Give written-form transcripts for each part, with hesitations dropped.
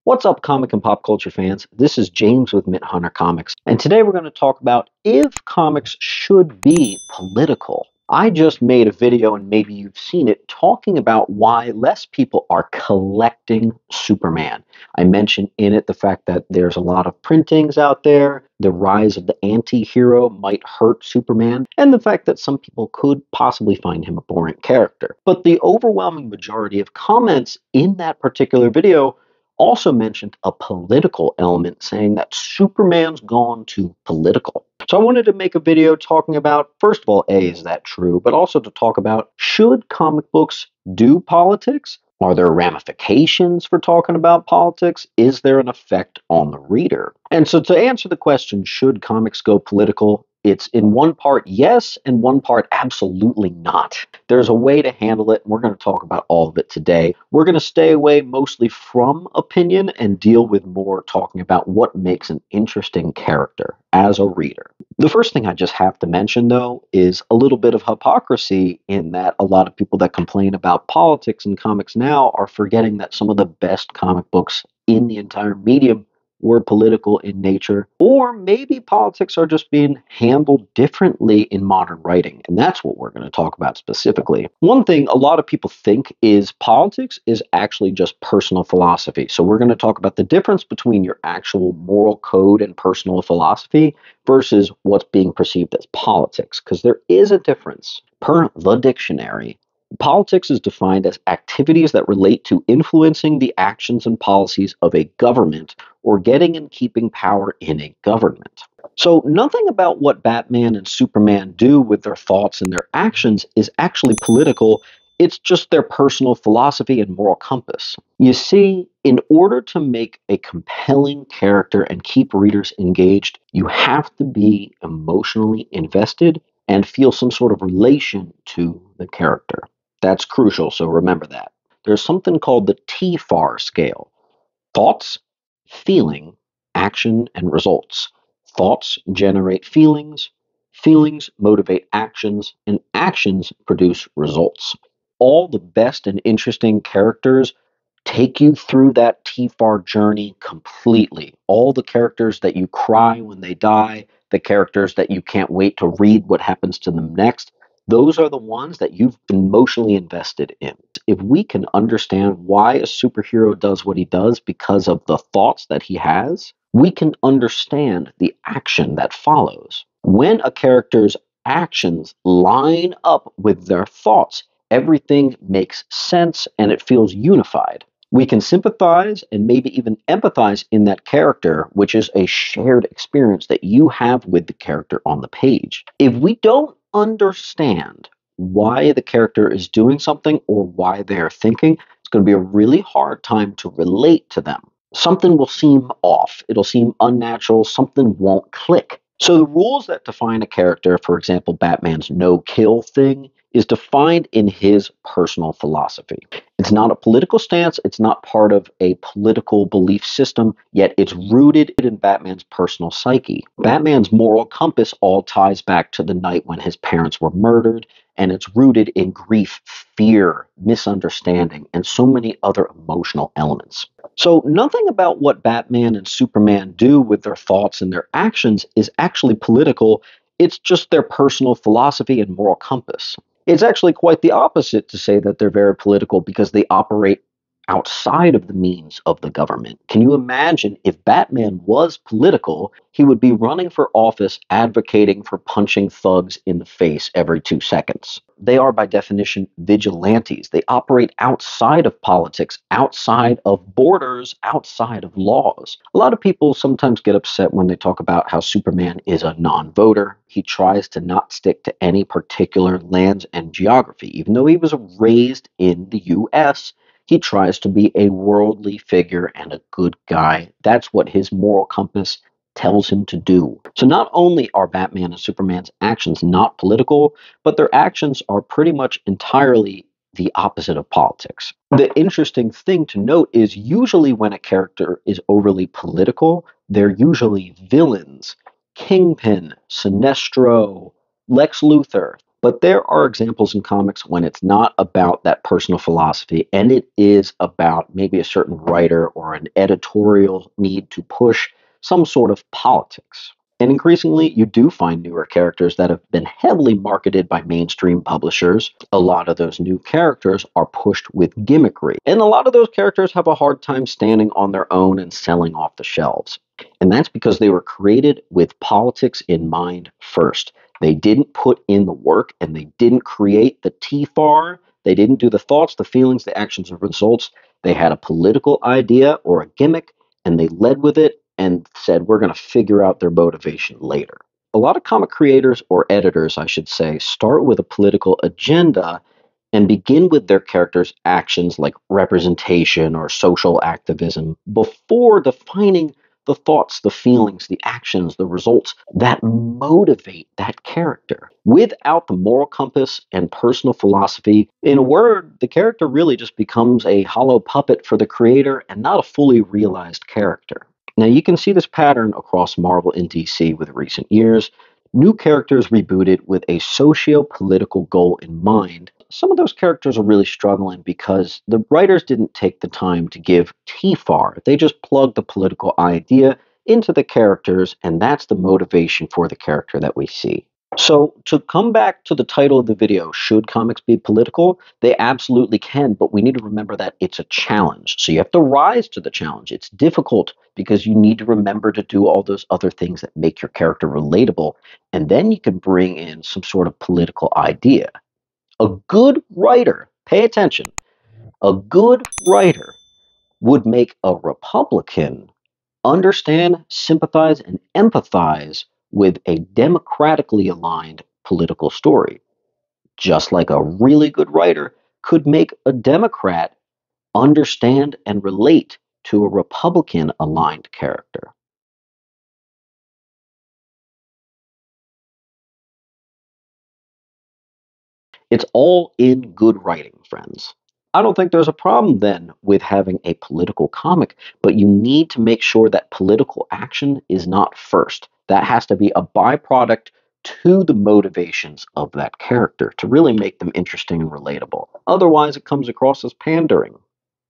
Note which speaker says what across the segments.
Speaker 1: What's up, comic and pop culture fans? This is James with Mint Hunter Comics, and today we're going to talk about if comics should be political. I just made a video, and maybe you've seen it, talking about why less people are collecting Superman. I mentioned in it the fact that there's a lot of printings out there, the rise of the anti-hero might hurt Superman, and the fact that some people could possibly find him a boring character. But the overwhelming majority of comments in that particular video also mentioned a political element, saying that Superman's gone too political. So I wanted to make a video talking about, first of all, A, is that true? But also to talk about, should comic books do politics? Are there ramifications for talking about politics? Is there an effect on the reader? And so to answer the question, should comics go political? It's in one part yes, and one part absolutely not. There's a way to handle it, and we're going to talk about all of it today. We're going to stay away mostly from opinion and deal with more talking about what makes an interesting character as a reader. The first thing I just have to mention, though, is a little bit of hypocrisy in that a lot of people that complain about politics in comics now are forgetting that some of the best comic books in the entire medium were political in nature, or maybe politics are just being handled differently in modern writing, and that's what we're going to talk about specifically. One thing a lot of people think is politics is actually just personal philosophy, so we're going to talk about the difference between your actual moral code and personal philosophy versus what's being perceived as politics, because there is a difference. Per the dictionary, politics is defined as activities that relate to influencing the actions and policies of a government or getting and keeping power in a government. So, nothing about what Batman and Superman do with their thoughts and their actions is actually political. It's just their personal philosophy and moral compass. You see, in order to make a compelling character and keep readers engaged, you have to be emotionally invested and feel some sort of relation to the character. That's crucial, so remember that. There's something called the TFAR scale: thoughts, feeling, action, and results. Thoughts generate feelings, feelings motivate actions, and actions produce results. All the best and interesting characters take you through that TFAR journey completely. All the characters that you cry when they die, the characters that you can't wait to read what happens to them next, those are the ones that you've emotionally invested in. If we can understand why a superhero does what he does because of the thoughts that he has, we can understand the action that follows. When a character's actions line up with their thoughts, everything makes sense and it feels unified. We can sympathize and maybe even empathize in that character, which is a shared experience that you have with the character on the page. If we don't understand why the character is doing something or why they're thinking, it's going to be a really hard time to relate to them. Something will seem off, it'll seem unnatural, something won't click. So the rules that define a character, for example, Batman's no-kill thing, is defined in his personal philosophy. It's not a political stance, it's not part of a political belief system, yet it's rooted in Batman's personal psyche. Batman's moral compass all ties back to the night when his parents were murdered, and it's rooted in grief, fear, misunderstanding, and so many other emotional elements. So, nothing about what Batman and Superman do with their thoughts and their actions is actually political. It's just their personal philosophy and moral compass. It's actually quite the opposite to say that they're very political because they operate outside of the means of the government. Can you imagine if Batman was political, he would be running for office advocating for punching thugs in the face every 2 seconds? They are, by definition, vigilantes. They operate outside of politics, outside of borders, outside of laws. A lot of people sometimes get upset when they talk about how Superman is a non-voter. He tries to not stick to any particular lands and geography. Even though he was raised in the U.S., he tries to be a worldly figure and a good guy. That's what his moral compass tells him to do. So not only are Batman and Superman's actions not political, but their actions are pretty much entirely the opposite of politics. The interesting thing to note is usually when a character is overly political, they're usually villains. Kingpin, Sinestro, Lex Luthor. But there are examples in comics when it's not about that personal philosophy and it is about maybe a certain writer or an editorial need to push some sort of politics. And increasingly, you do find newer characters that have been heavily marketed by mainstream publishers. A lot of those new characters are pushed with gimmickry. And a lot of those characters have a hard time standing on their own and selling off the shelves. And that's because they were created with politics in mind first. They didn't put in the work and they didn't create the TFAR. They didn't do the thoughts, the feelings, the actions, and results. They had a political idea or a gimmick and they led with it and said, we're going to figure out their motivation later. A lot of comic creators, or editors, I should say, start with a political agenda and begin with their characters' actions like representation or social activism before defining the thoughts, the feelings, the actions, the results that motivate that character. Without the moral compass and personal philosophy, in a word, the character really just becomes a hollow puppet for the creator and not a fully realized character. Now, you can see this pattern across Marvel and DC with recent years. New characters rebooted with a socio political goal in mind. Some of those characters are really struggling because the writers didn't take the time to give TFAR. They just plugged the political idea into the characters, and that's the motivation for the character that we see. So, to come back to the title of the video, should comics be political? They absolutely can, but we need to remember that it's a challenge. So, you have to rise to the challenge. It's difficult because you need to remember to do all those other things that make your character relatable, and then you can bring in some sort of political idea. A good writer, pay attention, a good writer would make a Republican understand, sympathize, and empathize with a democratically aligned political story, just like a really good writer could make a Democrat understand and relate to a Republican aligned character. It's all in good writing, friends. I don't think there's a problem then with having a political comic, but you need to make sure that political action is not first. That has to be a byproduct to the motivations of that character to really make them interesting and relatable. Otherwise, it comes across as pandering.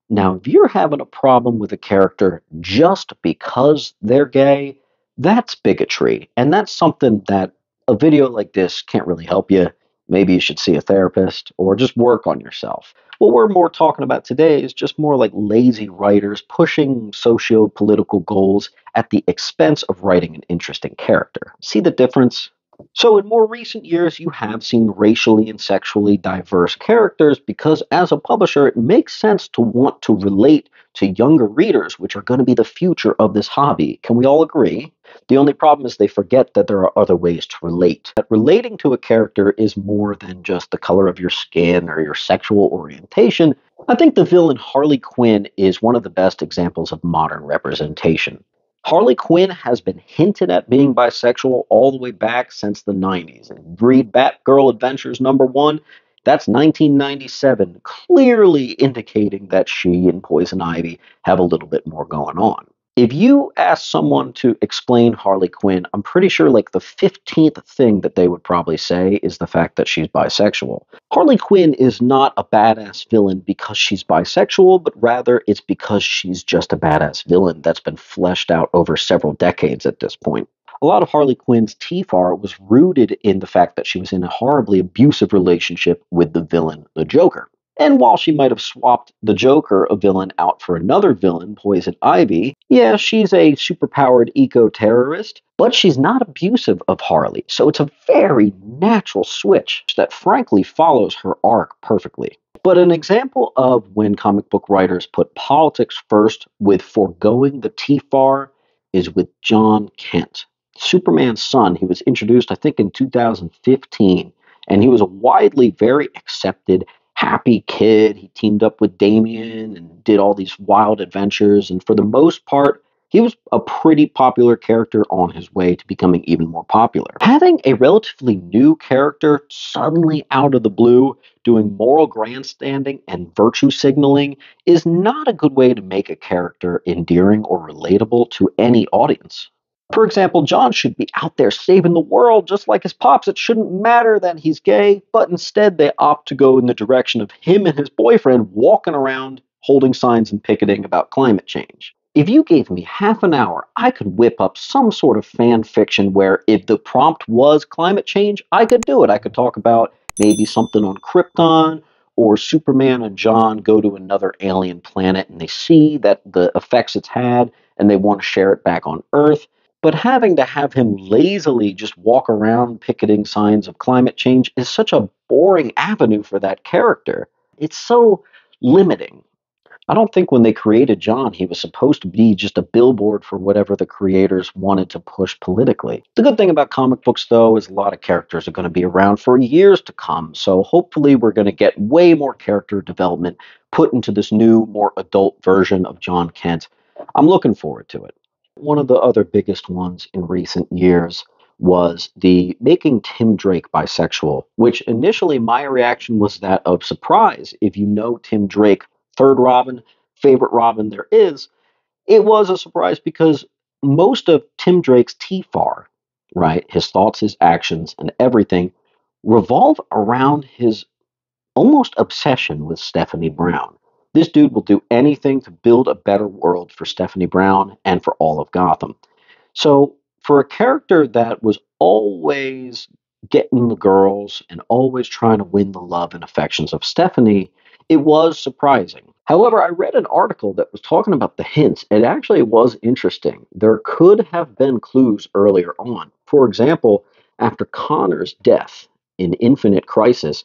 Speaker 1: Now, if you're having a problem with a character just because they're gay, that's bigotry. And that's something that a video like this can't really help you. Maybe you should see a therapist or just work on yourself. What we're more talking about today is just more like lazy writers pushing socio political goals at the expense of writing an interesting character. See the difference? So, in more recent years, you have seen racially and sexually diverse characters because, as a publisher, it makes sense to want to relate to younger readers, which are going to be the future of this hobby. Can we all agree? The only problem is they forget that there are other ways to relate. That relating to a character is more than just the color of your skin or your sexual orientation. I think the villain Harley Quinn is one of the best examples of modern representation. Harley Quinn has been hinted at being bisexual all the way back since the 90s. And read Batgirl Adventures #1, that's 1997, clearly indicating that she and Poison Ivy have a little bit more going on. If you ask someone to explain Harley Quinn, I'm pretty sure like the 15th thing that they would probably say is the fact that she's bisexual. Harley Quinn is not a badass villain because she's bisexual, but rather it's because she's just a badass villain that's been fleshed out over several decades at this point. A lot of Harley Quinn's TFAR was rooted in the fact that she was in a horribly abusive relationship with the villain, the Joker. And while she might have swapped the Joker, a villain, out for another villain, Poison Ivy, yeah, she's a superpowered eco terrorist, but she's not abusive of Harley. So it's a very natural switch that frankly follows her arc perfectly. But an example of when comic book writers put politics first with foregoing the TFAR is with John Kent. Superman's son, he was introduced, I think, in 2015, and he was a widely very accepted happy kid. He teamed up with Damian and did all these wild adventures. And for the most part, he was a pretty popular character on his way to becoming even more popular. Having a relatively new character suddenly out of the blue doing moral grandstanding and virtue signaling is not a good way to make a character endearing or relatable to any audience. For example, John should be out there saving the world just like his pops. It shouldn't matter that he's gay, but instead they opt to go in the direction of him and his boyfriend walking around holding signs and picketing about climate change. If you gave me half an hour, I could whip up some sort of fan fiction where if the prompt was climate change, I could do it. I could talk about maybe something on Krypton, or Superman and John go to another alien planet and they see that the effects it's had and they want to share it back on Earth. But having to have him lazily just walk around picketing signs of climate change is such a boring avenue for that character. It's so limiting. I don't think when they created John, he was supposed to be just a billboard for whatever the creators wanted to push politically. The good thing about comic books, though, is a lot of characters are going to be around for years to come. So hopefully, we're going to get way more character development put into this new, more adult version of John Kent. I'm looking forward to it. One of the other biggest ones in recent years was the making Tim Drake bisexual, which initially my reaction was that of surprise. If you know Tim Drake, third Robin, favorite Robin there is, it was a surprise because most of Tim Drake's TFAR, right, his thoughts, his actions, and everything revolve around his almost obsession with Stephanie Brown. This dude will do anything to build a better world for Stephanie Brown and for all of Gotham. So, for a character that was always getting the girls and always trying to win the love and affections of Stephanie, it was surprising. However, I read an article that was talking about the hints. It actually was interesting. There could have been clues earlier on. For example, after Connor's death in Infinite Crisis,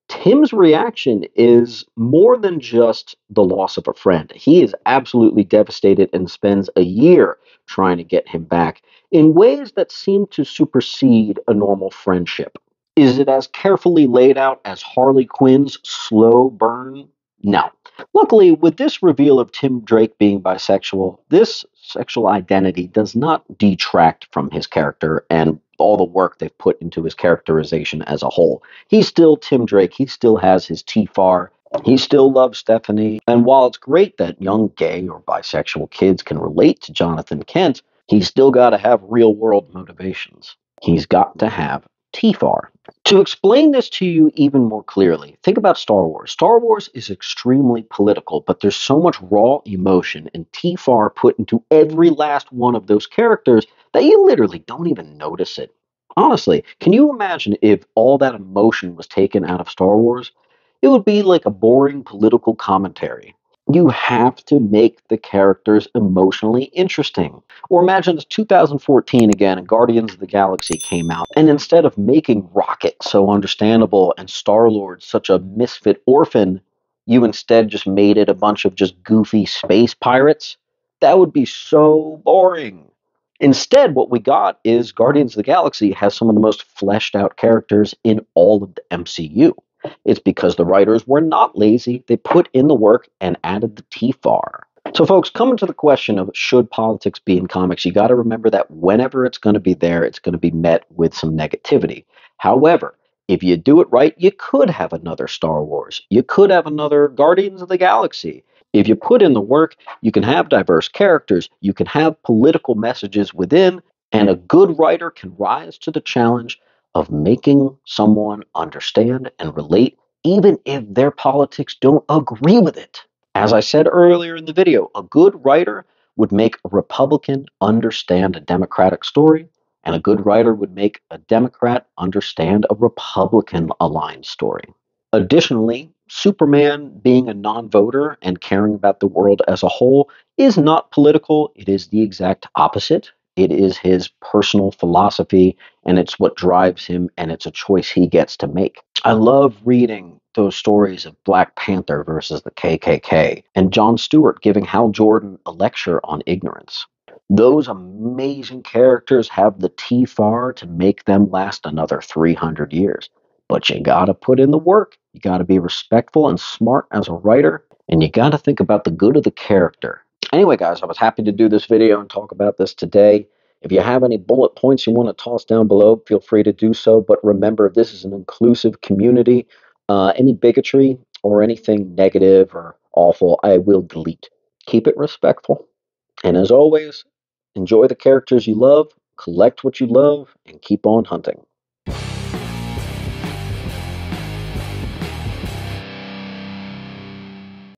Speaker 1: Tim's reaction is more than just the loss of a friend. He is absolutely devastated and spends a year trying to get him back in ways that seem to supersede a normal friendship. Is it as carefully laid out as Harley Quinn's slow burn? No. Luckily, with this reveal of Tim Drake being bisexual, this sexual identity does not detract from his character and all the work they've put into his characterization as a whole. He's still Tim Drake. He still has his TFAR. He still loves Stephanie. And while it's great that young gay or bisexual kids can relate to Jonathan Kent, he's still got to have real world motivations. He's got to have TFAR. To explain this to you even more clearly, think about Star Wars. Star Wars is extremely political, but there's so much raw emotion and TFAR put into every last one of those characters that you literally don't even notice it. Honestly, can you imagine if all that emotion was taken out of Star Wars? It would be like a boring political commentary. You have to make the characters emotionally interesting. Or imagine it's 2014 again and Guardians of the Galaxy came out, and instead of making Rocket so understandable and Star-Lord such a misfit orphan, you instead just made it a bunch of just goofy space pirates. That would be so boring. Instead, what we got is Guardians of the Galaxy has some of the most fleshed out characters in all of the MCU. It's because the writers were not lazy. They put in the work and added the TFAR. So, folks, coming to the question of should politics be in comics, you got to remember that whenever it's going to be there, it's going to be met with some negativity. However, if you do it right, you could have another Star Wars. You could have another Guardians of the Galaxy. If you put in the work, you can have diverse characters, you can have political messages within, and a good writer can rise to the challenge of making someone understand and relate, even if their politics don't agree with it. As I said earlier in the video, a good writer would make a Republican understand a Democratic story, and a good writer would make a Democrat understand a Republican aligned story. Additionally, Superman being a non voter and caring about the world as a whole is not political. It is the exact opposite. It is his personal philosophy, and it's what drives him, and it's a choice he gets to make. I love reading those stories of Black Panther versus the KKK, and Jon Stewart giving Hal Jordan a lecture on ignorance. Those amazing characters have the TFAR to make them last another 300 years. But you gotta put in the work. You gotta be respectful and smart as a writer, and you gotta think about the good of the character. Anyway, guys, I was happy to do this video and talk about this today. If you have any bullet points you want to toss down below, feel free to do so. But remember, this is an inclusive community. Any bigotry or anything negative or awful, I will delete. Keep it respectful. And as always, enjoy the characters you love, collect what you love, and keep on hunting.